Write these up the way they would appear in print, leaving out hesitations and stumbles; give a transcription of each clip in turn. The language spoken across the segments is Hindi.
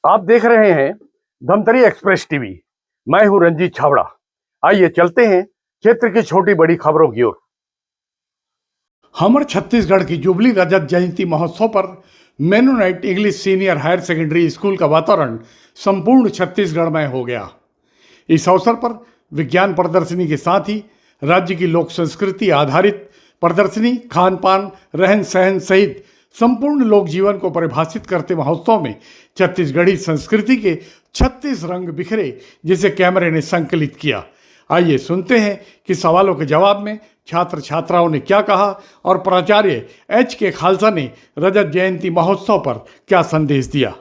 आप देख रहे हैं धमतरी एक्सप्रेस टीवी। मैं हूं रंजीत छावड़ा। आइए चलते हैं क्षेत्र की छोटी बड़ी खबरों की ओर। हमर छत्तीसगढ़ की जुबली रजत जयंती महोत्सव पर Mennonite English senior higher secondary school का वातावरण संपूर्ण छत्तीसगढ़ में हो गया। इस अवसर पर विज्ञान प्रदर्शनी के साथ ही राज्य की लोक संस्कृति आधारित प्रदर्शनी, खान पान, रहन सहन सहित संपूर्ण लोक जीवन को परिभाषित करते महोत्सव में छत्तीसगढ़ी संस्कृति के 36 रंग बिखरे, जिसे कैमरे ने संकलित किया। आइए सुनते हैं कि सवालों के जवाब में छात्र छात्राओं ने क्या कहा और प्राचार्य HK खालसा ने रजत जयंती महोत्सव पर क्या संदेश दिया।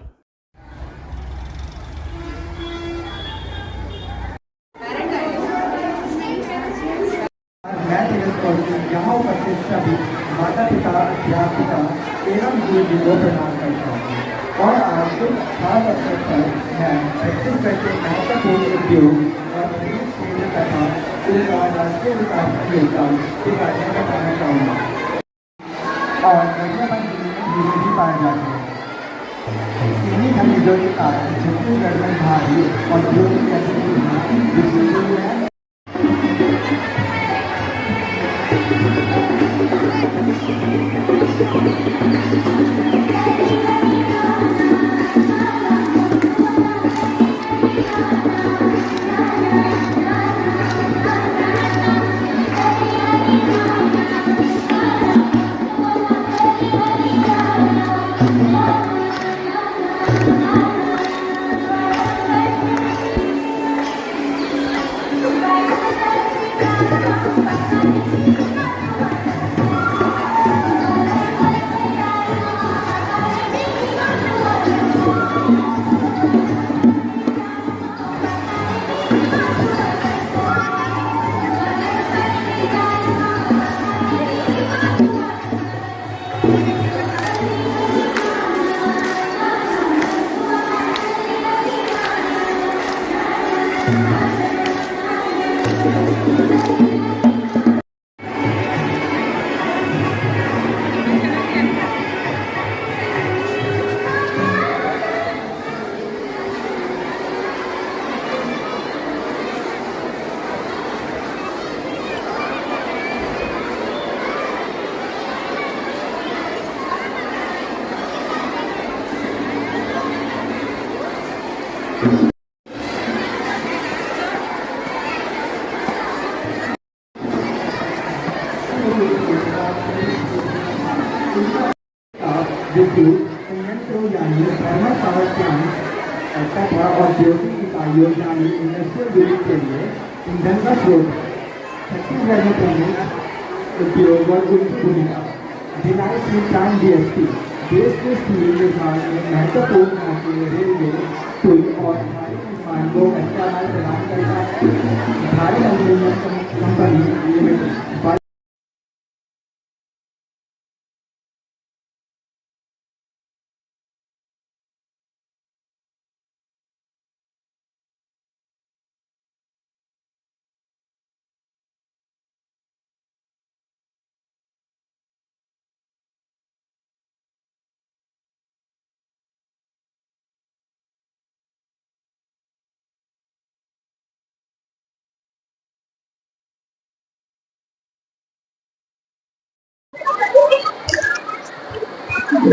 यहाँ उपस्थित सभी माता पिता, अध्यापिका एवं गुरुजी को प्रणाम करता हूँ और आज खास अवसर पर मैं छत्तीसगढ़ के महत्वपूर्ण उद्योग और निजी क्षेत्र तथा उनका राष्ट्रीय विकास में योगदान के बारे में बताना चाहूँगा। और भी पाए जाते हैं। इन्हीं खनिजों के कारण छत्तीसगढ़ में भारी औद्योगिक गतिविधियाँ विकसित हुई हैं। विद्युत संयंत्रों यानी थर्मल पावर प्लांट तथा औद्योगिक इकाइयों यानी इंडस्ट्रियल यूनिट के लिए ईंधन का स्रोत है। छत्तीसगढ़ में प्रमुख उद्योग और उनकी भूमिका। भिलाई स्टील प्लांट DSP देश के स्टील विभाग में महत्वपूर्ण नौकरी रेलवे, पुल और भारी निर्माण को कच्चा माल प्रदान करता है। भारी एल्यूमिनियम कंपनी लिमिटेड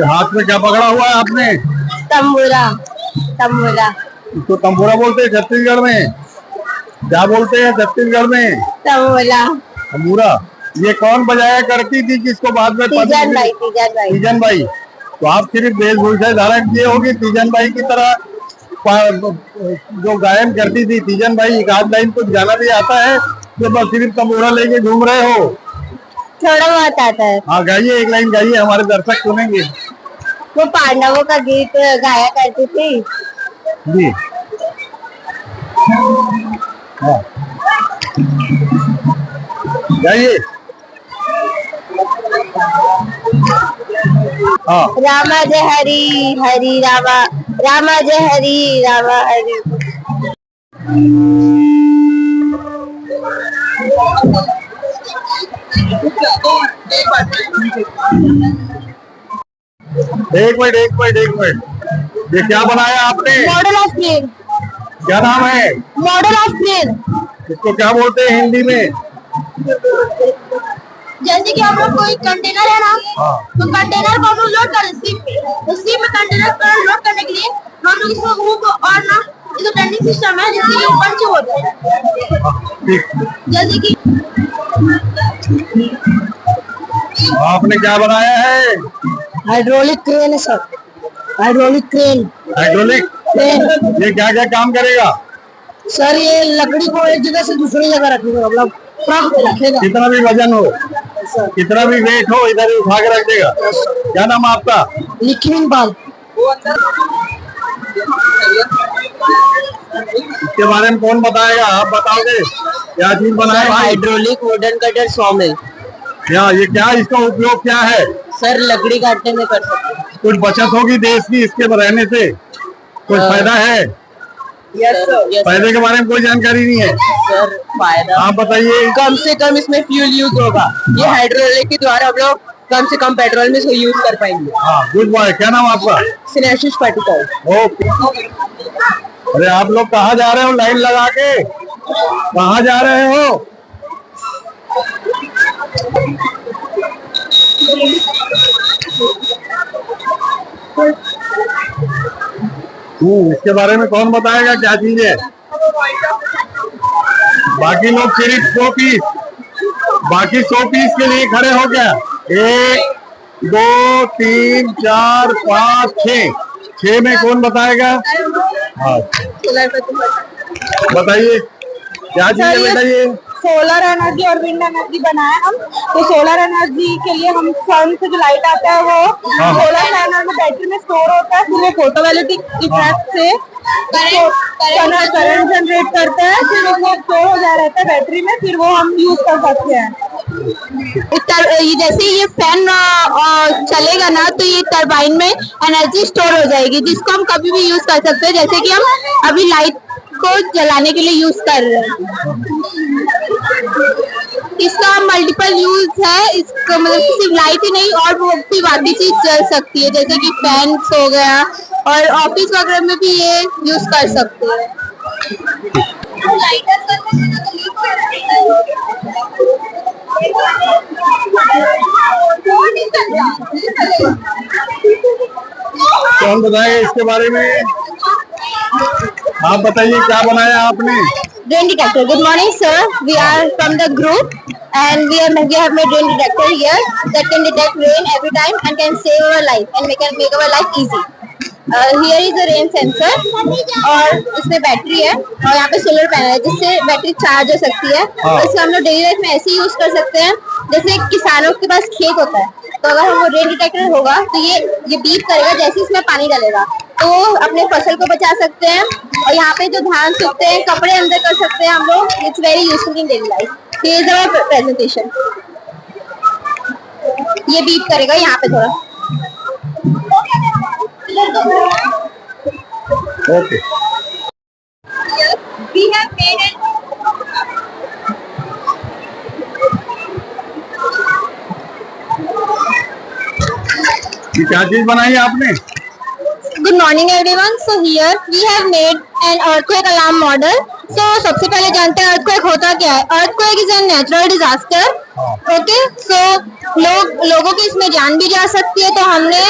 हाथ में क्या पकड़ा हुआ है आपने? तंबूरा। तंबूरा इसको तंबूरा बोलते हैं छत्तीसगढ़ में। क्या बोलते हैं छत्तीसगढ़ में? तंबूरा। तंबूरा। ये कौन बजाया करती थी, जिसको बाद में तीजन बाई। तीजन बाई। तीजन बाई। तो आप सिर्फ वेशभूषा धारण किए होगी तीजन बाई की तरह। जो गायन करती थी तीजन बाई, एक आध लाइन कुछ गाना भी आता है तो बस सिर्फ तंबूरा लेके घूम रहे हो? थोड़ा बहुत आता है। हाँ गाइए, एक लाइन गाइए, हमारे दर्शक सुनेंगे। वो पांडवों का गीत गाया करती थी जी। हाँ गाइए। हाँ। रामा जय हरी हरी रामा, रामा जय हरी रामा हरी। एक मिनट ये क्या बनाया आपने? Model of plane. क्या नाम है? Model of plane. इसको क्या बोलते हैं हिंदी में? जैसे कि हम लोग कोई कंटेनर है ना, तो कंटेनर को हम लोग लोड कर उसी में कंटेनर को लोड करने के लिए हम लोग इसको हुक और ना ये तो टर्निंग सिस्टम है, जैसे कि ऊपर से होता है। जैसे कि आपने क्या बनाया है? हाइड्रोलिक क्रेन है sir. Hydraulic crane. Hydraulic crane ये क्या क्या काम करेगा? सर ये लकड़ी को एक जगह से दूसरी जगह रखेगा, मतलब ट्रक रखेगा। कितना भी वजन हो, कितना भी वेट हो, इधर ही उठा के रख देगा। क्या नाम है आपका? लिखिन बाल। इसके बारे में कौन बताएगा? आप बताओगे क्या चीज बनाए? Hydraulic wooden cutter सॉमिल। क्या ये क्या इसका उपयोग क्या है? सर लकड़ी काटने में कर सकते हैं। कुछ बचत होगी देश की इसके रहने से? कुछ फायदा है? Yes sir. फायदे के बारे में कोई जानकारी नहीं है सर फायदा आप बताइए। कम से कम इसमें फ्यूल यूज होगा। ये हाइड्रोलिक के द्वारा हम लोग कम से कम पेट्रोल में इसको यूज कर पाएंगे। हाँ गुड बॉय। क्या नाम आपका? सिनेशिस पार्टिकल। ओके। अरे आप लोग कहाँ जा रहे हो लाइन लगा के? कहाँ जा रहे हो? इसके बारे में कौन बताएगा क्या चीज है? बाकी लोग सिर्फ 100 पीस, बाकी 100 पीस के लिए खड़े हो गया। 1 2 3 4 5 6 में कौन बताएगा? हाँ बताइए क्या चीज है बेटा ये? सोलर एनर्जी और विंड एनर्जी बनाए हम। तो सोलर एनर्जी के लिए हम सन से जो लाइट आता है वो सोलर पैनल में बैटरी में स्टोर होता है, फिर वो फोटोवोल्टिक इफेक्ट से करंट जनरेट करते हैं, फिर वो स्टोर हो जा रहता है बैटरी में, फिर वो हम यूज कर सकते हैं। जैसे ये फैन चलेगा ना तो ये टरबाइन में एनर्जी स्टोर हो जाएगी, जिसको हम कभी भी यूज कर सकते हैं, जैसे कि हम अभी लाइट को जलाने के लिए यूज कर रहे हैं। इसका मल्टीपल यूज है, इसका मतलब सिर्फ लाइट ही नहीं और वो भी बाकी चीज जल सकती है, जैसे कि फैंस हो गया, और ऑफिस वगैरह में भी ये यूज कर सकते हैं। कौन बताएगा इसके बारे में? आप बताइए क्या बनाया आपने? Rain detector. Good morning, sir. We are from the group, and we have made rain detector here that can detect rain every time and can save our life and make our life easy. Here is a rain sensor और इसमें बैटरी है और यहाँ पे सोलर पैनल है जिससे बैटरी चार्ज हो सकती है। और इसे हम लोग डेली लाइफ में ऐसे ही यूज कर सकते हैं, जैसे किसानों के पास खेत होता है तो अगर हम वो रेन डिटेक्टर होगा तो ये बीप करेगा जैसे इसमें पानी डालेगा, तो अपने फसल को बचा सकते हैं। और यहाँ पे जो धान सूखते हैं, कपड़े अंदर कर सकते हैं हम लोग। It's very useful in daily life. Here is our presentation. ये बीप करेगा यहाँ पे थोड़ा। Okay. We have made it. ये क्या चीज बनाई आपने? Good morning everyone. So here we have made an earthquake alarm model. So सबसे पहले जानते हैं earthquake होता क्या है। Earthquake is a natural disaster. Okay. So लोगों की इसमें जान भी जा सकती है, तो हमने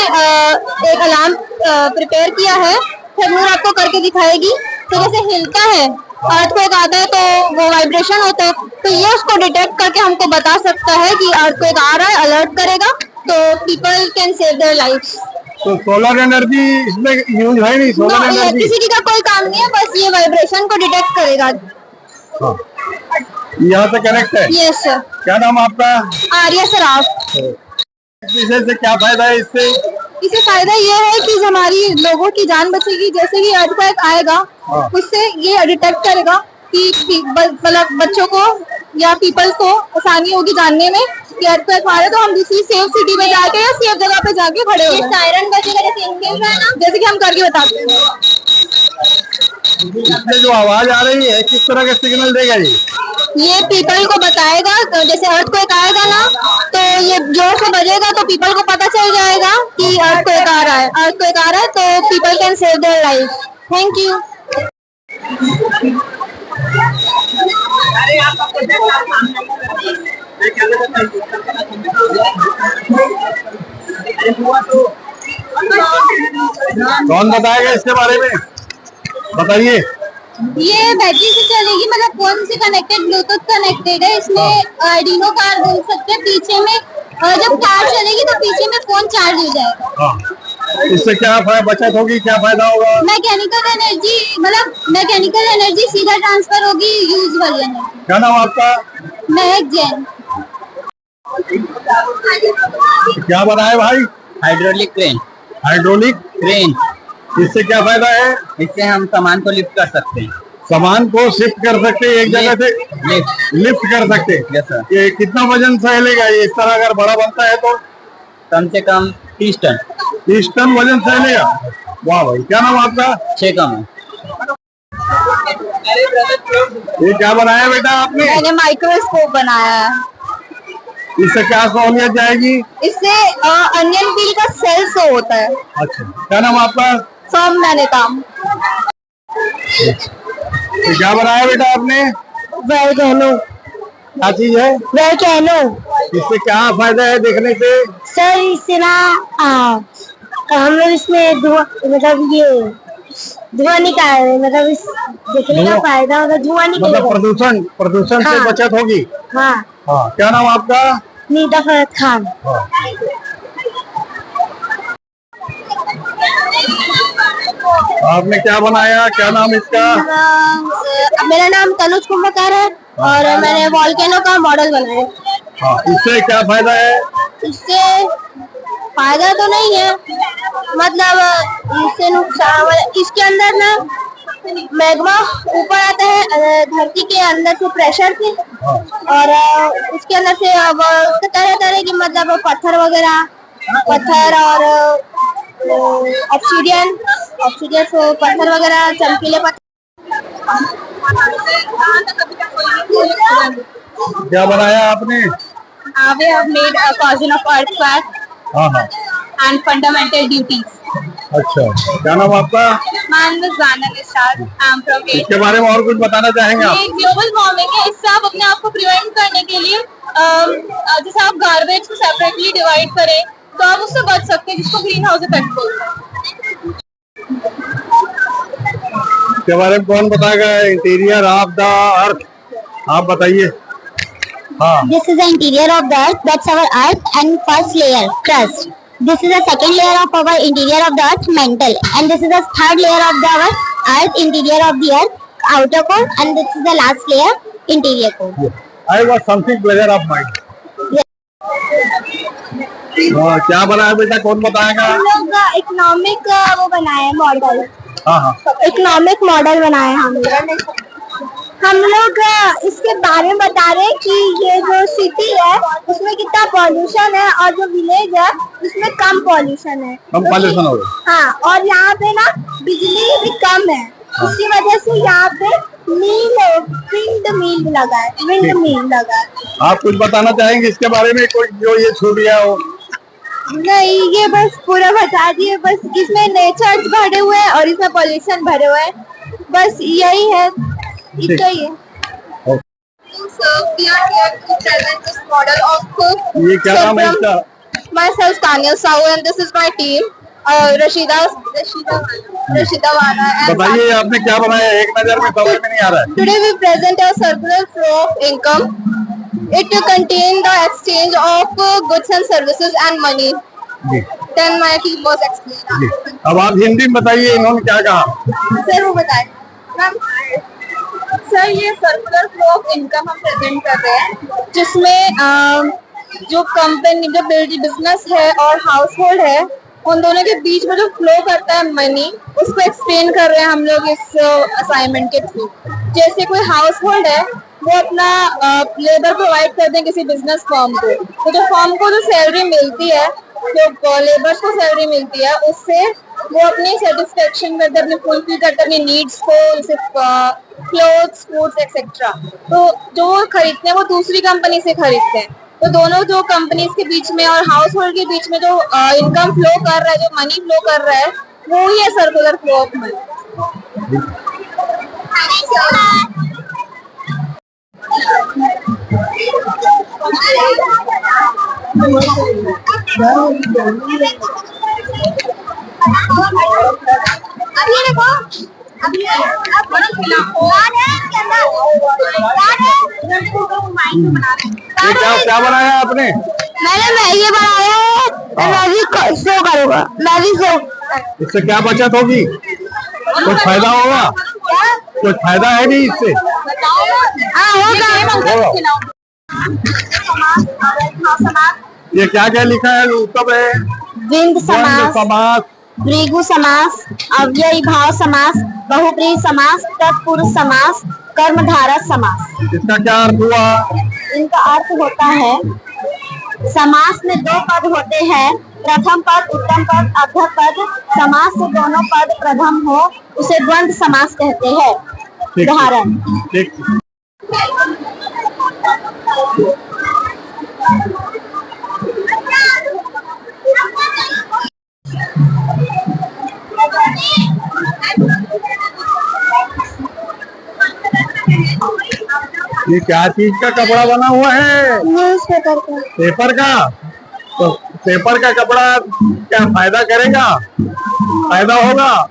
एक अलार्म प्रिपेयर किया है। नूर आपको करके दिखाएगी। तो जैसे हिलता है, earthquake आता है तो वो वाइब्रेशन होता है, तो ये उसको डिटेक्ट करके हमको बता सकता है कि earthquake आ रहा है, अलर्ट करेगा, तो people can save their lives. तो सोलर एनर्जी इसमें यूज है नहीं? सोलर एनर्जी इलेक्ट्रिसिटी का कोई काम नहीं है, बस ये वाइब्रेशन को डिटेक्ट करेगा। हाँ। यहाँ से कनेक्ट है? Yes sir. क्या नाम आपका? आर्या सराफ। विषय से क्या फायदा है इससे? इससे फायदा ये है कि हमारी लोगों की जान बचेगी। जैसे ही earthquake आएगा उससे ये डिटेक्ट करेगा कि मतलब बच्चों को या पीपल को आसानी होगी जानने में कि earthquake आ रहा है, तो हम दूसरी सेफ सिटी में जाके या सेफ जगह पे जाके खड़े हो जाएं। सायरन बजेगा जैसे इनके है ना, जैसे कि हम करके बताते हैं। इसमें जो आवाज आ रही है किस तरह का सिग्नल देगा ये? ये पीपल को बताएगा, तो जैसे अर्थक्वेक आएगा ना तो ये जोर से बजेगा तो पीपल को पता चल जाएगा कि अर्थक्वेक आ रहा है, अर्थक्वेक आ रहा है, तो people can save their life. Thank you. कौन बताएगा इसके बारे में, बताइए। ये बैटरी से चलेगी, मतलब फोन से कनेक्टेड, ब्लूटूथ कनेक्टेड है, इसमें आर्डिनो कार बोल सकते हैं। पीछे में जब कार चलेगी तो पीछे में फोन चार्ज हो जाएगा। हाँ, इससे क्या बचत होगी, क्या फायदा होगा? मैकेनिकल एनर्जी, मतलब मैकेनिकल एनर्जी सीधा ट्रांसफर होगी यूज वाली एनर्जी। क्या नाम आपका? महक जैन। क्या बनाए भाई? Hydraulic crane. हाइड्रोलिक क्रेन, इससे क्या फायदा है? इससे हम सामान को लिफ्ट कर सकते हैं। सामान को शिफ्ट कर सकते हैं, एक जगह से लिफ्ट कर सकते हैं। Yes sir. ये कितना वजन सहेलेगा ये, इस तरह अगर बड़ा बनता है तो? कम से कम 30 टन। 30 टन वजन सहेलेगा। वाह भाई, क्या नाम आपका? 6 कम है। ये क्या बनाया बेटा आपने? मैंने माइक्रोस्कोप बनाया है। इससे क्या सहूलियत जाएगी? इससे अनियन पील का सेल शो होता है। अच्छा, क्या नाम आपका? फॉर्म मैंने काम। ये क्या बनाया बेटा आपने? वोल्केनो। क्या चीज है? वोल्केनो। इससे क्या फायदा है देखने से? सर इससे ना हम लोग इसमें धुआं, मतलब ये धुआं निकाल, मतलब इस देखने का फायदा होगा, धुआं मतलब निकलेगा। प्रदूषण से हाँ। बचत होगी। हाँ। हाँ, क्या नाम आपका? नीता फरत खान। आपने क्या बनाया, क्या नाम इसका? मेरा नाम तनुज कुंभकार है और मैंने वोल्केनो का मॉडल बनाया। हाँ, इससे क्या फायदा है? इससे फायदा तो नहीं है, मतलब इससे नुकसान, इसके अंदर ना मैग्मा ऊपर आता है धरती के अंदर से प्रेशर से, और उसके अंदर से अब तरह तरह की, मतलब पत्थर वगैरह, पत्थर और ऑक्सीजन से पत्थर वगैरह, चमकीले पत्थर। क्या बनाया आपने? We have made a causation of earthquake हाँ हाँ, and fundamental duties. अच्छा, क्या नाम आपका? My name is Zana Nishad. I'm from India. इसके बारे में और कुछ बताना चाहेंगे आप? ये ग्लोबल वार्मिंग है, इससे आप अपने आप को प्रिवेंट करने के लिए जैसे आप गार्बेज को सेपरेटली डिवाइड करें तो आप उससे बच सकते हैं, जिसको ग्रीन हाउस इफेक्ट बोलते हैं। इसके बारे में कौन बताएगा? इंटीरियर ऑफ द अर्थ, आप बताइए। हाँ, This is the interior of the earth. That's our earth and first layer, crust. This is the second layer of our interior of the earth, mantle, and this is the third layer of our earth, interior of the earth, outer core, and this is the last layer, interior core. I was something pleasure of mind. क्या बनाया बेटा, कौन बताएगा? हम लोग इकोनॉमिक वो बनाए हैं मॉडल, हाँ हाँ, इकोनॉमिक मॉडल बनाए हम लोग। हम लोग इसके बारे में बता रहे हैं कि ये जो सिटी है उसमें कितना पॉल्यूशन है और जो विलेज है उसमें कम पॉल्यूशन है। कम पॉल्यूशन होगा। हाँ, और यहाँ पे ना बिजली भी कम है, उसकी वजह से यहाँ पे विंड मिल लगा है, विंड मिल लगा है। आप कुछ बताना चाहेंगे इसके बारे में, कोई जो ये छूट गया हो? नहीं, ये बस पूरा बता दिए, बस इसमें नेचर भरे हुए हैं और इसमें पॉल्यूशन भरे हुए हैं, बस यही है, इतना ही है। So we are here to present this model of ये क्या नाम है इसका? myself Tanya Sahu and this is my team Rashida Wala and बताइए आपने क्या बनाया, एक नजर में समझ में नहीं आ रहा है। today we present a circular flow of income. It contain the exchange of goods and services and money. Ji, Then my team was explained. जी। अब आप हिंदी में बताइए इन्होंने क्या कहा। सर वो बताएं। मैम सर, ये सर्कुलर फ्लो ऑफ इनकम हम प्रेजेंट कर रहे हैं, जिसमें जो कंपनी, जो बिजनेस है और हाउस होल्ड है, उन दोनों के बीच में जो फ्लो करता है मनी, उसको एक्सप्लेन कर रहे हैं हम लोग इस असाइनमेंट के थ्रू। जैसे कोई हाउस होल्ड है, वो अपना लेबर प्रोवाइड करते हैं किसी बिजनेस फर्म को, तो जो फर्म को जो सैलरी मिलती है, जो लेबर्स को सैलरी मिलती है, उससे वो अपनी सेटिस्फेक्शन करते हैं, अपने फुलफिल करते हैं अपनी नीड्स को, जैसे क्लोथ्स, फूड्स एक्सेट्रा। तो जो वो खरीदते हैं वो दूसरी कंपनी से खरीदते हैं। तो दोनों जो कंपनीज के बीच में और हाउस होल्ड के बीच में जो इनकम फ्लो कर रहा है, जो मनी फ्लो कर रहा है, वो ही है सर्कुलर फ्लो ऑफ मनी। अभी देखो, अभी ये क्या बनाया आपने? मैंने मैगी बनाया है, मैगी शो करूंगा, मैगी शो। इससे क्या बचत होगी? कुछ फायदा होगा? कुछ फायदा है नहीं इससे? ये क्या क्या लिखा है? उत्तम है, द्वंद्व समास, समास, भृगु समास, अव्ययी भाव समास, बहुब्रीहि समास, तत्पुरुष समास, कर्मधारय समास। इसका क्या अर्थ हुआ? इनका अर्थ होता है, समास में दो पद होते हैं, प्रथम पद उत्तम पद, अधम पद। समास से दोनों पद प्रथम हो उसे द्वंद्व समास कहते हैं। उदाहरण, ठीक। ये क्या चीज का कपड़ा बना हुआ है? न्यूज़पेपर का। पेपर का? तो पेपर का कपड़ा क्या फायदा करेगा? फायदा होगा?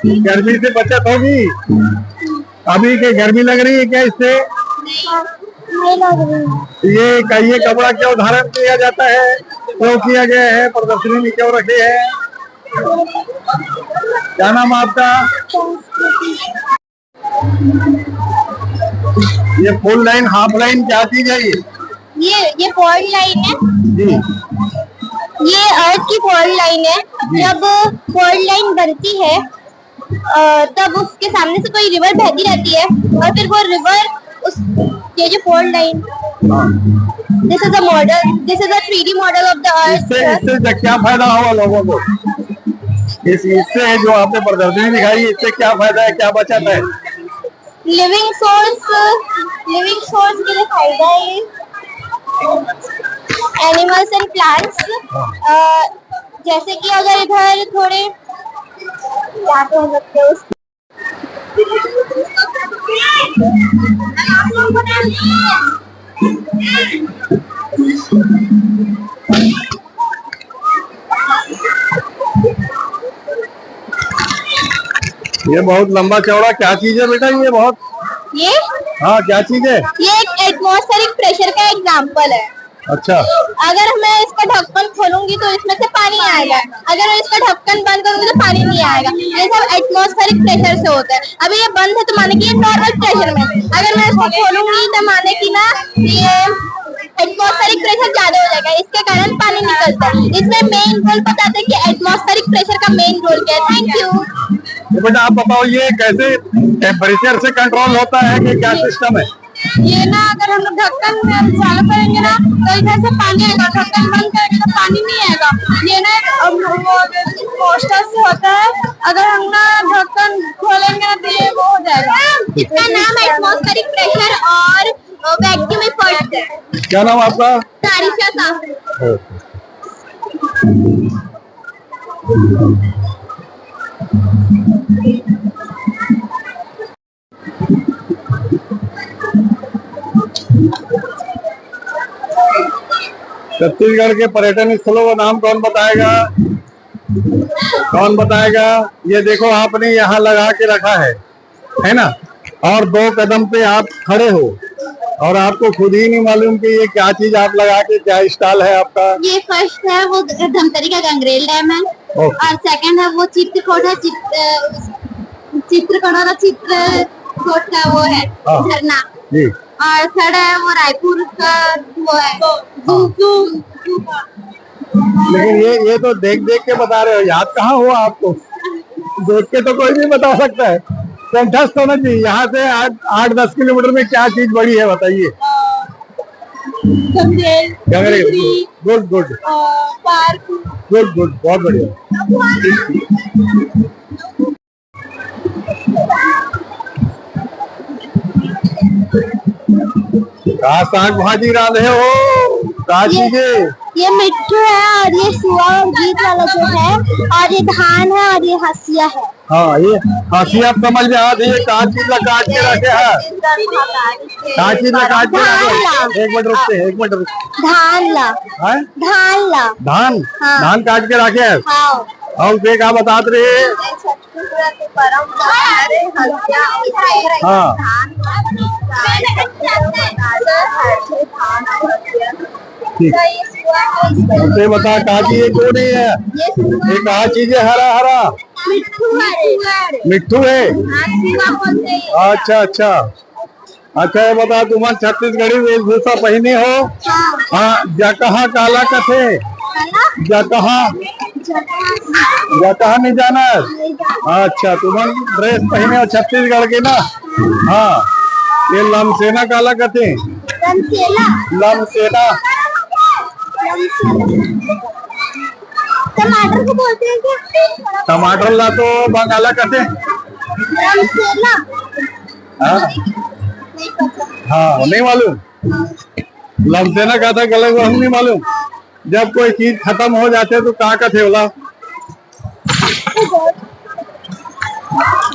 गर्मी से बचत होगी? अभी के गर्मी लग रही है क्या इससे? नहीं लग रही। ये कपड़ा क्यों धारण किया जाता है? क्यों किया गया है? प्रदर्शनी में क्यों रखे हैं? क्या नाम आपका? ये फुल लाइन हाफ लाइन क्या चीज है? ये फॉल्ट लाइन है जी, ये अर्थ की फॉल्ट लाइन है। जब फॉल्ट लाइन बनती है तब उसके सामने से कोई रिवर बहती रहती है और फिर वो रिवर उस ये जो fault line, this is the model, this is the 3D model of the earth. इससे क्या फायदा होगा लोगों को? इससे जो आपने प्रदर्शनी दिखाई इससे क्या फायदा है, क्या बचत है? लिविंग सोर्स के लिए फायदा है, एनिमल्स एंड प्लांट्स। जैसे कि अगर इधर थोड़े क्या कह सकते हो, ये बहुत लंबा चौड़ा क्या चीज है बेटा? ये बहुत, ये हाँ क्या चीज है? ये एक एटमॉस्फेरिक प्रेशर का एग्जांपल है। अच्छा, अगर मैं इसका ढक्कन खोलूंगी तो इसमें से पानी आएगा, अगर मैं इसका ढक्कन बंद करूंगी तो पानी नहीं आएगा। ये सब एटमॉस्फेरिक प्रेशर से होता है। अभी ये बंद है तो माने कि ये नॉर्मल प्रेशर में, अगर मैं इसको खोलूंगी तो माने कि ना ये एटमॉस्फेरिक प्रेशर ज्यादा हो जाएगा, इसके कारण पानी निकलता है। इसमें मेन रोल बताते हैं कि एटमॉस्फेरिक प्रेशर का मेन रोल क्या है। Thank you. तो बेटा आप बताओ ये कैसे टेम्परेचर से कंट्रोल होता है कि क्या सिस्टम है? ये ना अगर हम लोग ढक्कन चालू करेंगे ना तो इधर से पानी आएगा, ढक्कन बंद करेंगे तो पानी नहीं आएगा। ये ना पोस्टर से होता है, अगर हम ना ढक्कन खोलेंगे ना तो ये वो हो जाएगा। इसका नाम एटमॉस्फेरिक प्रेशर और वैक्यूम इफेक्ट है। क्या नाम आपका? तारिशा साहब। छत्तीसगढ़ के पर्यटन स्थलों का नाम कौन बताएगा? कौन बताएगा? ये देखो आपने यहाँ लगा के रखा है ना, और 2 कदम पे आप खड़े हो और आपको खुद ही नहीं मालूम कि ये क्या चीज आप लगा के, क्या स्टॉल है आपका? ये फर्स्ट है वो धमतरी का गंगरेल डैम है, और सेकंड है वो चित्रकूट है, चित्रकूट का वो है झरना, जी। और थर्ड है वो रायपुर का वो है लेकिन ये तो देख देख के बता रहे हो, याद कहाँ हुआ आपको? देख के तो कोई भी बता सकता है, कंठस्थ होना चाहिए। यहाँ से 8-10 किलोमीटर में क्या चीज बड़ी है बताइए? Gangrel, Gangrel, Tikri, good good park. Good good, बहुत बढ़िया। कहाँ साग भाजी रांधे हो, कहा चीजें? ये मिट्टू है और ये सुआ और गीत वाला जो है, और ये धान है और ये हसिया है। हाँ, ये हंसिया समझ में आ रही है। कहा चीज ला काट के रखे है, कहा चीज ला काट के रखे। एक मिनट रुकते, एक मिनट रुकते। धान ला, हैं? धान ला। धान, हाँ। धान काट के रखे है। हाँ। और से क्या बता रहे? हाँ, ठीक। उसे बता कहा चीज ये क्यों नहीं है? ये कहा चीज है? हरा हरा मिट्टू है। अच्छा अच्छा अच्छा, ये बता तुम छत्तीसगढ़ी वेशभूषा पहने हो? हाँ। जकहा काला कथे, जकहा जकहा नहीं जाना। अच्छा, तुम ड्रेस पहने हो छत्तीसगढ़ के ना? हाँ। ये लमसेना काला कथे, लमसेना। टमाटर को बोलते हैं क्या? टमाटर ला तो बंगाला कथे। हाँ हाँ, नहीं मालूम। लमसेना का था गलत, हम नहीं मालूम। जब कोई चीज खत्म हो जाते तो कहाँ का थे बोला?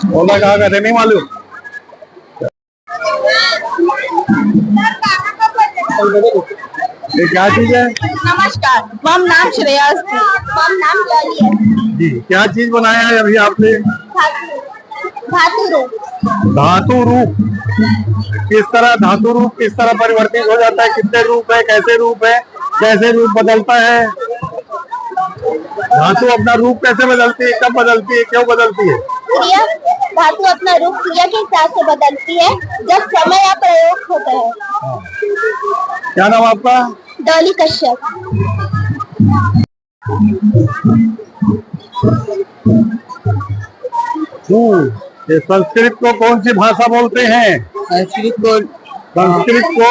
बोला कहाँ का थे, नहीं मालूम। ये क्या चीज है? नमस्कार, मम नाम श्रेया, मम नाम जॉली है। जी, क्या चीज बनाया है अभी आपने? धातु रूप। धातु रूप। किस तरह धातु रूप किस तरह परिवर्तित हो जाता है? कितने रूप है, कैसे रूप है, कैसे रूप बदलता है? धातु अपना रूप कैसे बदलती है, कब बदलती है, क्यों बदलती है? क्रिया, धातु अपना रूप क्रिया के हिसाब से बदलती है जब समय या प्रयोग होता है। क्या नाम आपका? डॉली कश्यप। ये संस्कृत को कौन सी भाषा बोलते हैं? संस्कृत को संस्कृत को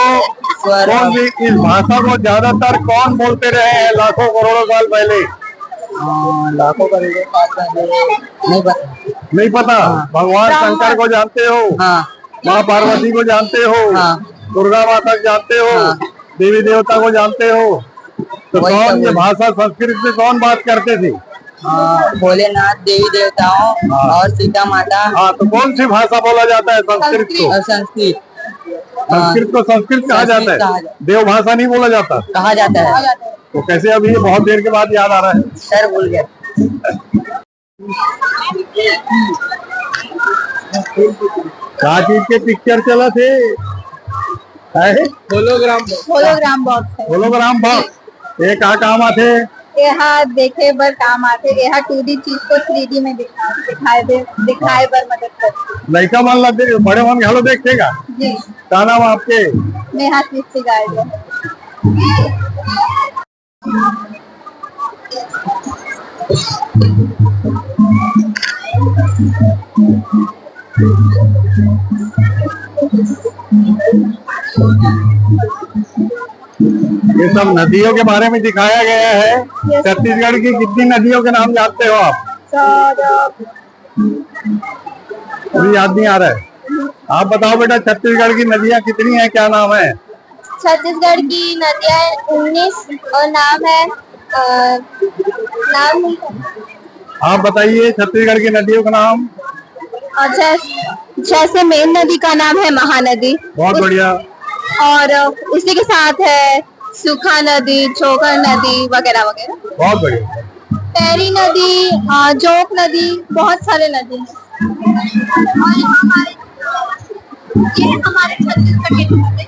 कौन सी, इस भाषा को ज्यादातर कौन बोलते रहे हैं लाखों करोड़ों साल पहले? लाखों करोड़ों साल पहले नहीं पता। नहीं पता? भगवान शंकर को जानते हो? हाँ। माँ पार्वती को जानते हो? हाँ। दुर्गा माता को जानते हो? हाँ। देवी देवता को जानते हो? तो वही कौन सब ये भाषा संस्कृत में कौन बात करते थे? भोलेनाथ, देवी देवताओं और सीता माता। हाँ, तो कौन सी भाषा बोला जाता है संस्कृत को? और संस्कृत। संस्कृत को संस्कृत कहा जाता है, देव भाषा नहीं बोला जाता। कहा जाता है। तो कैसे अभी ये बहुत देर के बाद याद आ रहा है? सर भूल गया। क्या चीज के पिक्चर चला थे? होलोग्राम बॉक्स है। Hologram box. ये क्या काम आते? यहाँ देखे बर काम आते, यहाँ 2D चीज को 3D में दिखाए बर मदद करते। लड़का मान ला बड़े मन घालो देखेगा। जी, क्या नाम आपके? नेहा कृष्टि गाइड। ये सब नदियों के बारे में दिखाया गया है। छत्तीसगढ़ की कितनी नदियों के नाम जानते हो आप? अभी याद नहीं आ रहा है। आप बताओ बेटा, छत्तीसगढ़ की नदियाँ कितनी हैं, क्या नाम है? छत्तीसगढ़ की नदियाँ 19 और नाम है नाम नहीं है। आप बताइए छत्तीसगढ़ की नदियों का नाम। अच्छा, जैसे मेन नदी का नाम है महानदी, बहुत बढ़िया। और इसी के साथ है सूखा नदी, चोकर नदी वगैरह वगैरह। बहुत बढ़िया। पैरी नदी, जोक नदी, बहुत सारे नदी हैं। और ये हमारे छत्तीसगढ़ के नदी।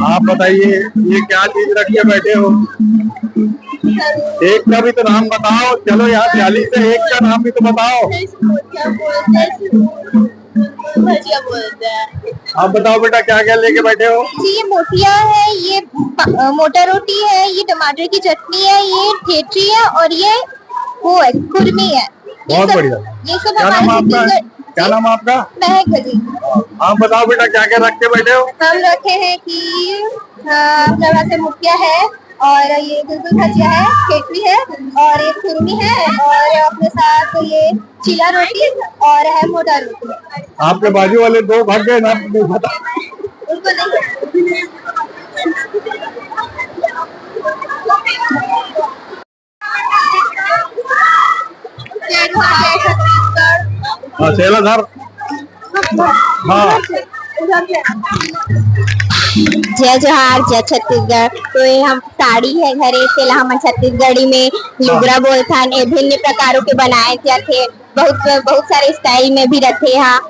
आप बताइए ये क्या चीज रख के बैठे हो? एक का भी तो नाम बताओ। चलो यहाँ 40 से एक का नाम भी तो बताओ। भजिया बोलते हैं। आप बताओ बेटा क्या क्या लेके बैठे हो? जी ये मोतिया है, ये मोटा रोटी है, ये टमाटर की चटनी है, ये ठेठी है और ये वो है खुरमी है। बहुत बढ़िया। ये सब क्या नाम हमारे आपका? छत्तीसगढ़। क्या नाम आपका? महक भजी। आप बताओ बेटा क्या क्या रख के बैठे हो? हम रखे हैं कि अपने पास मुखिया है और ये गुलगुल भजिया है, केकड़ी है और ये खुरमी है और अपने साथ ये चीला रोटी और है मोटा रोटी। आपके बाजू वाले दो भाग गए ना, नहीं पता। उनको नहीं। हाँ सेलाधर। हाँ जय जोहार जय छत्तीसगढ़। तो ये हम साड़ी है घरे तेला हम छत्तीसगढ़ी में लुगरा बोलथन। ये भिन्न प्रकारों के बनाए जाते, बहुत बहुत सारे स्टाइल में भी रखे हैं।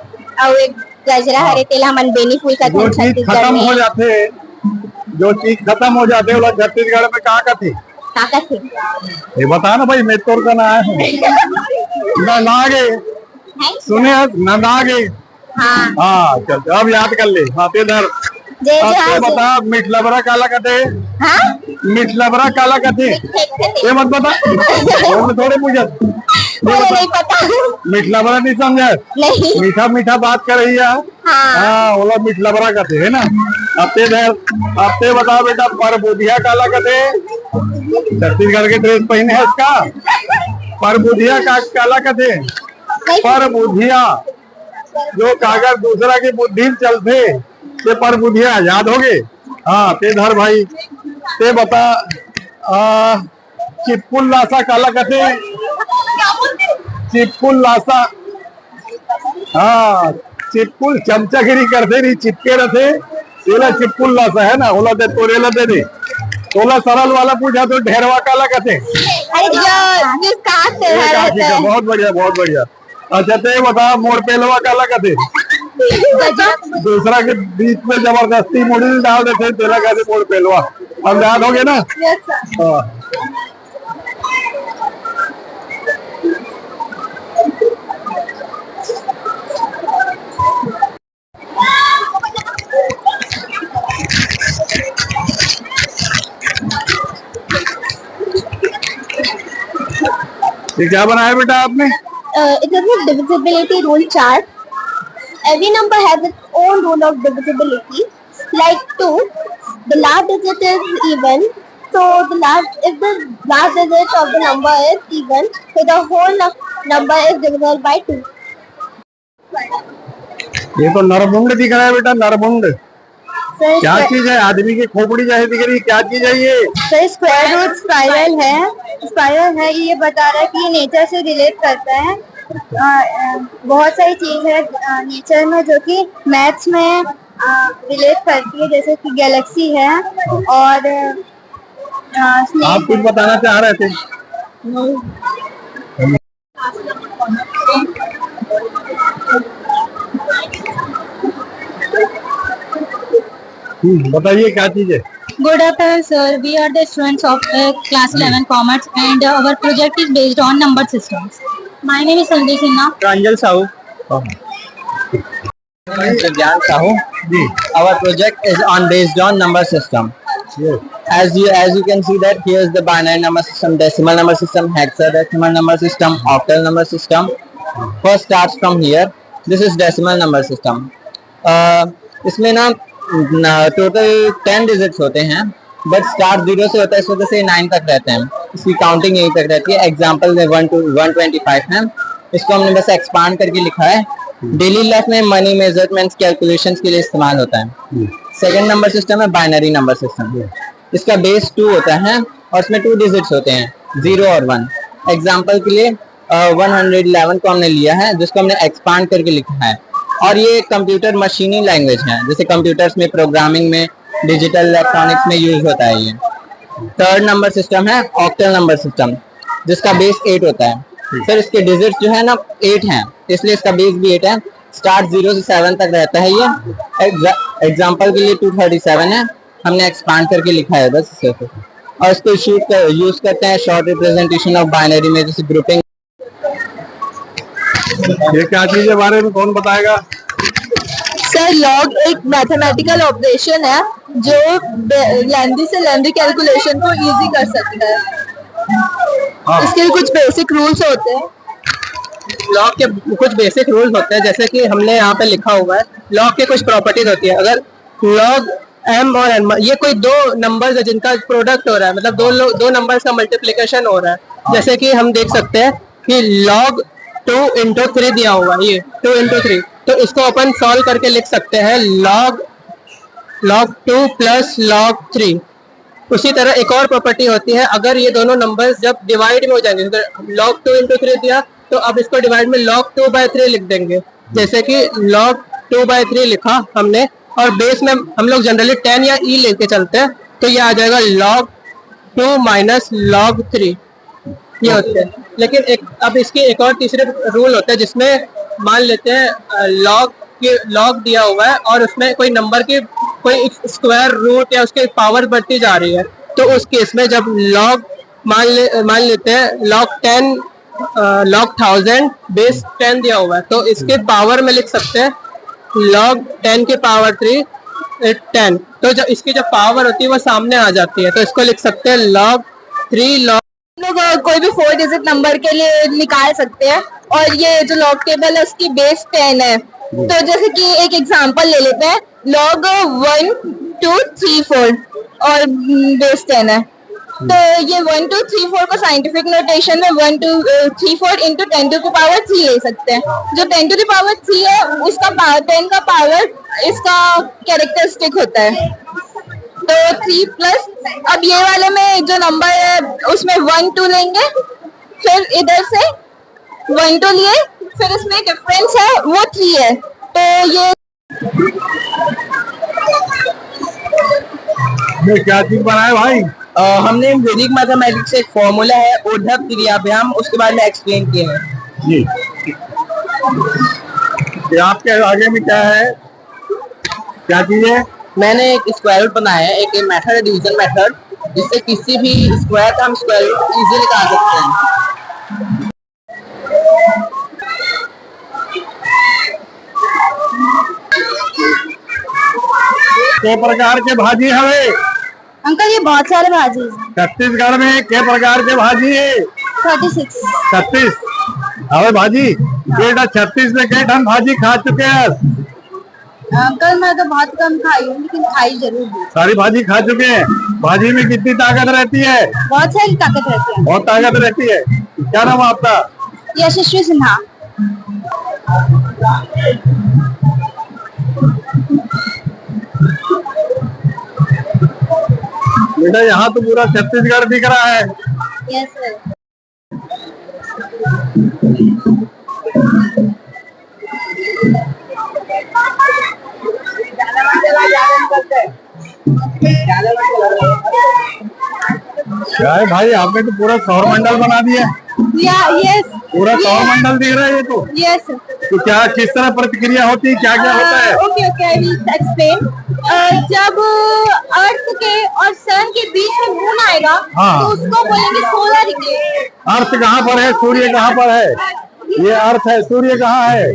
और एक गजरा हरे तेला हम बेनी फूल का जो चीज छत्तीसगढ़ खत्म में हो जाते, जो चीज खत्म हो जाते वो लोग छत्तीसगढ़ में कहाँ का थी? ताकत है। ये बता ना भाई, मैं तोर का ना आया हूँ। नागे सुने नागे। हाँ हाँ चल अब याद कर ले। हाँ तेधर जय अब जोहार ते बता मिठलबरा काला कथे? हाँ मिठलबरा काला कथे? ये मत बता, और थोड़े पूछत मुझे नहीं पता। मिठलबरा नहीं समझा? नहीं। मीठा मीठा बात कर रही है। हाँ हाँ वो लोग मिठलबरा कथे है ना। अब ते बता बेटा परबुधिया काला कथे? छत्तीसगढ़ के ड्रेस पहने है इसका। परबुधिया काला कथे? परबुधिया जो कागज दूसरा की बुद्धि में चलते ते परबुधिया याद हो गए। हाँ ते धर भाई। ते बता चिपकुल लासा काला कथे? चिपकुल लासा। हाँ चिपकुल चमचागिरी करते नहीं, चिपके रहते तेला चिपकुल लासा है ना। ओला दे तोरेला दे दे। तोला सरल वाला पूछा तो ढेरवा काला कथे? अरे जो काट से ठीक है, बहुत बढ़िया बहुत बढ़िया। अच्छा ते बता मोर पेलवा काला कथे? दूसरा के बीच में जबरदस्ती मुड़ी डाल देते तेरा कहते मोड़ पेलवा। अब याद हो गए ना? हाँ ये क्या बनाया बेटा आपने? It is a divisibility rule chart. Every number has its own rule of divisibility. Like 2, the last digit is even. So if the last digit of the number is even, so the whole number is divisible by 2. ये तो नरमुंड दिख रहा है बेटा, नरमुंड So क्या चीज है? आदमी की खोपड़ी जैसे दिख रही है, क्या चीज है ये? सर स्क्वायर रूट स्पाइरल है। स्पाइरल है, ये बता रहा है कि ये नेचर से रिलेट करता है। बहुत सारी चीज है नेचर में जो कि मैथ्स में रिलेट करती है, जैसे कि गैलेक्सी है और आप कुछ बताना चाह रहे थे? बताइए क्या चीज है? Good afternoon, sir. We are the students of class 11 Commerce, and our project is based on number systems. My name is Sanjay Sinha. Pranjal Sahu. Gyan Sahu. Our project is based on number system. As you can see that here is the binary number system, decimal number system, hexadecimal number system, octal number system. First starts from here. This is decimal number system. इसमें ना टोटल 10 डिजिट्स होते हैं, बट स्टार्ट 0 से होता है, इस वजह से 9 तक रहते हैं। इसकी काउंटिंग यहीं तक रहती है। एग्जाम्पल में 1 to 125 है, इसको हमने बस एक्सपांड करके लिखा है। डेली लाइफ में मनी मेजरमेंट्स कैलकुलेशंस के लिए इस्तेमाल होता है। सेकंड नंबर सिस्टम है बाइनरी नंबर सिस्टम। इसका बेस 2 होता है और इसमें 2 डिजिट्स होते हैं, 0 और 1। एग्जाम्पल के लिए 111 को हमने लिया है, जिसको हमने एक्सपांड करके लिखा है। और ये कंप्यूटर मशीनी लैंग्वेज है, जैसे कंप्यूटर्स में प्रोग्रामिंग में, डिजिटल इलेक्ट्रॉनिक्स में यूज होता है ये। थर्ड नंबर सिस्टम है ऑक्टल नंबर सिस्टम, जिसका बेस 8 होता है। सर इसके डिजिट्स जो है ना 8 हैं, इसलिए इसका बेस भी 8 है। स्टार्ट 0 से 7 तक रहता है ये। एग्जाम्पल के लिए 237 है, हमने एक्सपांड करके लिखा है बस सिर्फ। और इसको यूज करते हैं शॉर्ट रिप्रेजेंटेशन ऑफ बाइनरी में, जैसे ग्रुपिंग। ये क्या चीज है बारे में कौन बताएगा? सर लॉग एक मैथमेटिकल ऑपरेशन है जो लेंदी से लेंदी कैलकुलेशन को इजी कर सकता है। इसके कुछ बेसिक रूल्स होते हैं। लॉग के कुछ बेसिक रूल्स होते हैं, जैसे कि हमने यहाँ पे लिखा हुआ है। लॉग के कुछ प्रॉपर्टीज होती है। अगर लॉग m और n, ये कोई दो नंबर्स है जिनका प्रोडक्ट हो रहा है, मतलब दो नंबर्स का मल्टीप्लिकेशन हो रहा है। जैसे कि हम देख सकते हैं कि log 2 into 3 दिया हुआ है, ये 2 into 3, तो इसको अपन सॉल्व करके लिख सकते हैं log 2 plus log 3। उसी तरह एक और प्रॉपर्टी होती है, अगर ये दोनों नंबर्स जब डिवाइड में हो जाएंगे, log 2 into 3 दिया तो अब इसको डिवाइड में log 2/3 लिख देंगे। जैसे कि log 2/3 लिखा हमने, और बेस में हम लोग जनरली 10 या e लेके चलते हैं, तो ये आ जाएगा log 2 minus log 3, ये होते हैं। लेकिन अब इसकी एक और तीसरे रूल होता है, जिसमें मान लेते हैं log दिया हुआ है और उसमें कोई नंबर की कोई स्क्वायर रूट या उसकी पावर बढ़ती जा रही है, तो उस केस में जब log मान लेते हैं log 1000 बेस 10 दिया हुआ है, तो इसके पावर में लिख सकते हैं log 10 के पावर 3 10। तो जब इसकी जो पावर होती है वो सामने आ जाती है, तो इसको लिख सकते हैं log 3 log। लोग कोई भी 4 डिजिट नंबर के लिए निकाल सकते हैं, और ये जो लॉग टेबल है उसकी बेस 10 है। तो जैसे कि एक एग्जांपल ले लेते हैं, log 1 2 3 4 और बेस 10 है। तो ये 1 2 3 4 को साइंटिफिक नोटेशन में 1 2 3 4 into 10 to the power 3 ले सकते हैं। जो 10 to the power 3 है उसका 10 का पावर इसका कैरेक्टरिस्टिक होता है। तो 3 प्लस, अब ये वाले में जो नंबर है उसमें 1 2 लेंगे, फिर इधर से 1 2 लिए, फिर इसमें डिफरेंस है वो 3 है। तो ये क्या चीज बनाए भाई? हमने वैदिक मैथमेटिक्स से एक फॉर्मूला है ऊर्ध्व क्रियाभ्याम, उसके बारे में एक्सप्लेन किया है जी। ये आपके आगे में क्या है, क्या चीज है? मैंने एक स्क्वायर रूट बनाया है, एक मेथड है डिवीजन मेथड, जिससे किसी भी स्क्वायर का हम स्क्वायर रूट इजीली निकाल सकते हैं। के प्रकार के भाजी हवे? अंकल ये बहुत सारे भाजी छत्तीसगढ़ में के प्रकार के भाजी है? 36। 36 हवे भाजी। बेटा 36 में कई ठन भाजी खा चुके हैं? अंकल मैं तो बहुत कम खाई हूँ, लेकिन खाई जरूर हूँ। सारी भाजी खा चुके हैं। भाजी में कितनी ताकत रहती है? बहुत सारी ताकत रहती है। बहुत ताकत रहती है। क्या नाम है आपका? यशस्वी सिन्हा। बेटा यहाँ तो पूरा छत्तीसगढ़ दिख रहा है। Yes sir. क्या है भाई, आपने तो पूरा सौर मंडल बना दिया। यस पूरा सौर मंडल दिख रहा है ये तो। यस। तो क्या किस तरह प्रतिक्रिया होती है, क्या क्या होता है? Okay okay, I will explain. जब अर्थ के और सन के बीच में मून आएगा, हाँ। तो उसको बोलेंगे सोलर इक्लिप्स। अर्थ कहाँ पर है, सूर्य कहाँ पर है? ये अर्थ है, सूर्य कहाँ है?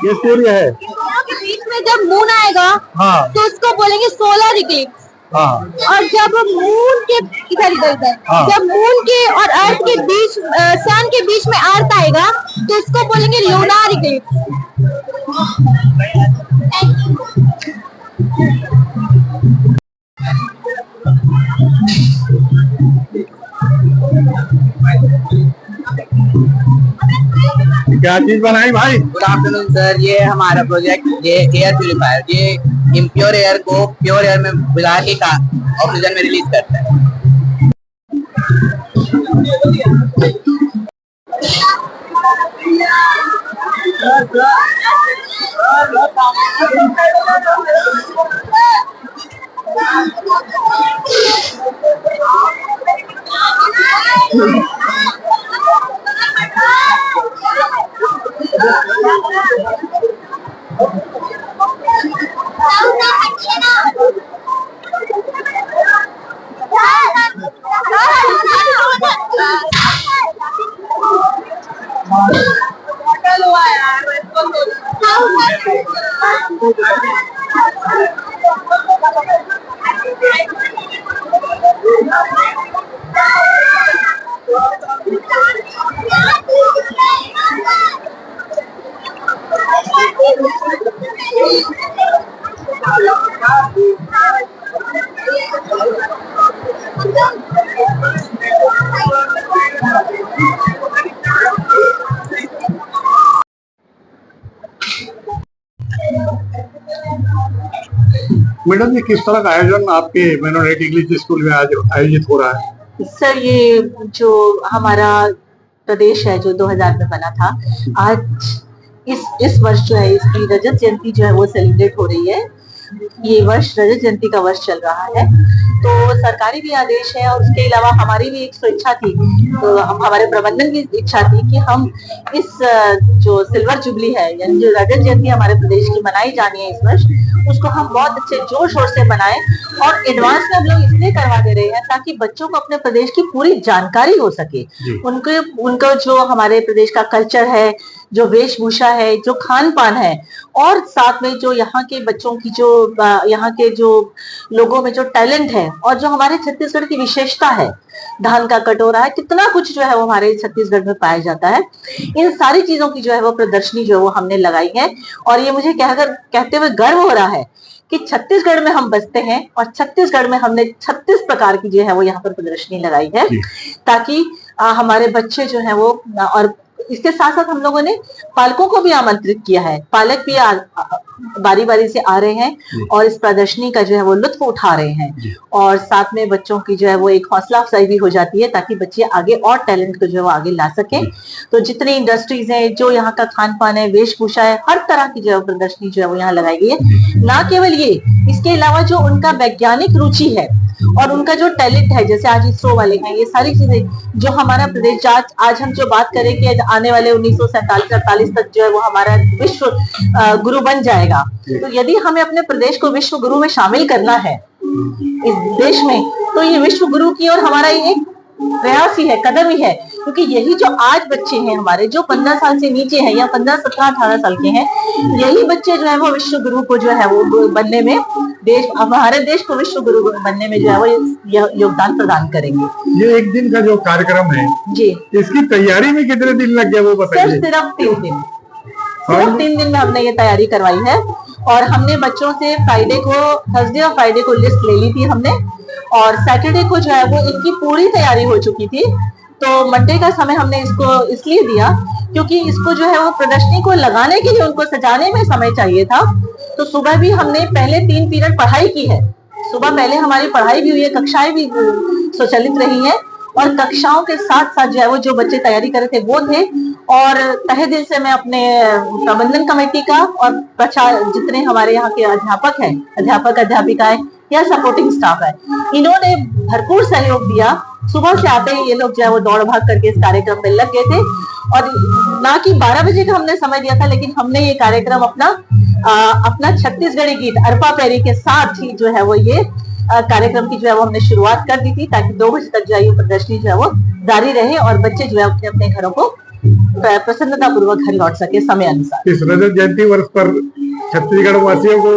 ये सूर्य है। दोनों के बीच में जब मून आएगा, हाँ। तो उसको बोलेंगे सोलर इक्लिप्स। हाँ। और जब मून के हाँ। जब मून के और अर्थ के बीच, सन के बीच में अर्थ आएगा, तो उसको बोलेंगे लूनार इक्लिप्स। क्या चीज बनाई भाई? गुड आफ्टरनून सर, ये हमारा प्रोजेक्ट, ये एयर प्यूरिफायर, ये इम्प्योर एयर को प्योर एयर में मिला के ऑक्सीजन में रिलीज करता है। मैडम जी, किस तरह का आयोजन आपके मेनोनेट इंग्लिश स्कूल में आज आयोजित हो रहा है? सर, ये जो हमारा प्रदेश है जो 2000 में बना था, आज इस वर्ष जो है इसकी रजत जयंती जो है वो सेलिब्रेट हो रही है। ये वर्ष रजत जयंती का वर्ष चल रहा है, तो सरकारी भी आदेश है और उसके अलावा हमारी भी एक इच्छा थी, तो हमारे प्रबंधन की इच्छा थी कि हम इस जो सिल्वर जुबली है यानी जो रजत जयंती हमारे प्रदेश की मनाई जानी है इस वर्ष, उसको हम बहुत अच्छे जोर शोर से बनाएं। और एडवांस में हम लोग इसलिए करवा दे रहे हैं ताकि बच्चों को अपने प्रदेश की पूरी जानकारी हो सके, उनको जो हमारे प्रदेश का कल्चर है, जो वेशभूषा है, जो खान पान है, और साथ में जो यहाँ के बच्चों की जो यहाँ के जो लोगों में जो टैलेंट है और जो हमारे छत्तीसगढ़ की विशेषता है, धान का कटोरा है, कितना कुछ जो है वो हमारे छत्तीसगढ़ में पाया जाता है, इन सारी चीजों की जो है वो प्रदर्शनी जो है वो हमने लगाई है। और ये मुझे कहते हुए गर्व हो रहा है कि छत्तीसगढ़ में हम बसते हैं और छत्तीसगढ़ में हमने 36 प्रकार की जो है वो यहाँ पर प्रदर्शनी लगाई है, ताकि हमारे बच्चे जो है वो, और इसके साथ साथ हम लोगों ने पालकों को भी आमंत्रित किया है। पालक भी बारी बारी से आ रहे हैं और इस प्रदर्शनी का जो है वो लुत्फ उठा रहे हैं, और साथ में बच्चों की जो है वो एक हौसला अफजाई भी हो जाती है ताकि बच्चे आगे और टैलेंट को जो है वो आगे ला सकें। तो जितनी इंडस्ट्रीज है, जो यहाँ का खान पान है, वेशभूषा है, हर तरह की जो है प्रदर्शनी जो है वो यहाँ लगाई गई है। ना केवल ये, इसके अलावा जो उनका वैज्ञानिक रुचि है और उनका जो टैलेंट है, जैसे आज इसरो वाले हैं, ये सारी चीजें जो हमारा प्रदेश आज हम जो बात करें कि आने वाले 1947-48 तक जो है वो हमारा विश्व गुरु बन जाएगा, तो यदि हमें अपने प्रदेश को विश्व गुरु में शामिल करना है इस देश में, तो ये विश्व गुरु की और हमारा ये एक प्रयास ही है, कदम ही है, क्योंकि यही जो आज बच्चे हैं हमारे जो 15 साल से नीचे हैं या 15, 17, 18 साल के हैं, यही बच्चे जो है वो विश्व गुरु को जो है वो बनने में, हमारे देश को विश्व गुरु बनने में जो है वो योगदान प्रदान करेंगे। ये एक दिन का जो कार्यक्रम है जी, इसकी तैयारी में कितने दिन लग गए वो बताइए? सिर्फ 3 दिन, सिर्फ 3 दिन में हमने ये तैयारी करवाई है। और हमने बच्चों से थर्सडे और फ्राइडे को लिस्ट ले ली थी हमने, और सैटरडे को जो है वो इनकी पूरी तैयारी हो चुकी थी। तो मंडे का समय हमने इसको इसलिए दिया क्योंकि इसको जो है वो प्रदर्शनी को लगाने के लिए उनको सजाने में समय चाहिए था। तो सुबह भी हमने पहले 3 पीरियड पढ़ाई की है, सुबह पहले हमारी पढ़ाई भी हुई है, कक्षाएं भी स्वचालित रही हैं, और कक्षाओं के साथ साथ जो है वो जो बच्चे तैयारी कर रहे थे वो थे। और तहे दिल से मैं अपने प्रबंधन कमेटी का और जितने हमारे यहाँ के अध्यापक हैं, अध्यापिकाएं या सपोर्टिंग स्टाफ है, इन्होंने भरपूर सहयोग दिया। सुबह से आते ही ये लोग जो है वो दौड़ भाग करके इस कार्यक्रम में लग गए थे, और ना कि 12 बजे का हमने समय दिया था, लेकिन हमने ये कार्यक्रम अपना छत्तीसगढ़ी गीत अरपा पैरी के साथ ही जो है वो ये कार्यक्रम की जो है वो हमने शुरुआत कर दी थी, ताकि 2 बजे तक जो है ये प्रदर्शनी जो है वो जारी रहे और बच्चे जो है अपने अपने घरों को प्रसन्नता पूर्वक घर लौट सके समय अनुसार। इस रजत जयंती वर्ष पर छत्तीसगढ़ वासियों को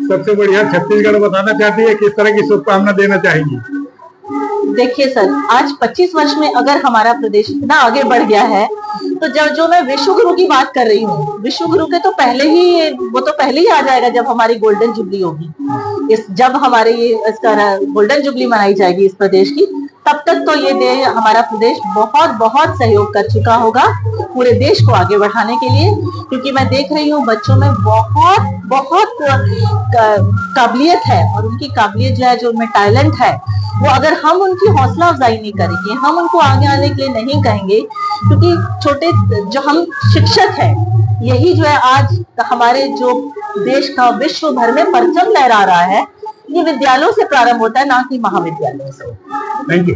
सबसे बढ़िया छत्तीसगढ़ बताना चाहती है, किस तरह की शुभकामना देना चाहेंगी? देखिए सर, आज 25 वर्ष में अगर हमारा प्रदेश इतना आगे बढ़ गया है, तो जो मैं विश्व गुरु की बात कर रही हूँ, विश्व गुरु के तो पहले ही आ जाएगा जब हमारी गोल्डन जुबली होगी। जब हमारी इसका गोल्डन जुबली मनाई जाएगी इस प्रदेश की, तब तक तो ये हमारा प्रदेश बहुत बहुत सहयोग कर चुका होगा पूरे देश को आगे बढ़ाने के लिए, क्योंकि मैं देख रही हूँ बच्चों में बहुत बहुत काबिलियत है, और उनकी काबिलियत जो है, जो उनमें टैलेंट है, वो अगर हम उनकी हौसला अफजाई नहीं करेंगे, हम उनको आगे आने के लिए नहीं कहेंगे, क्योंकि छोटे जो हम शिक्षक हैं, यही जो है आज हमारे जो देश का विश्व भर में परचम लहरा रहा है, ये विद्यालयों से प्रारंभ होता है, ना कि महाविद्यालयों से। Thank you.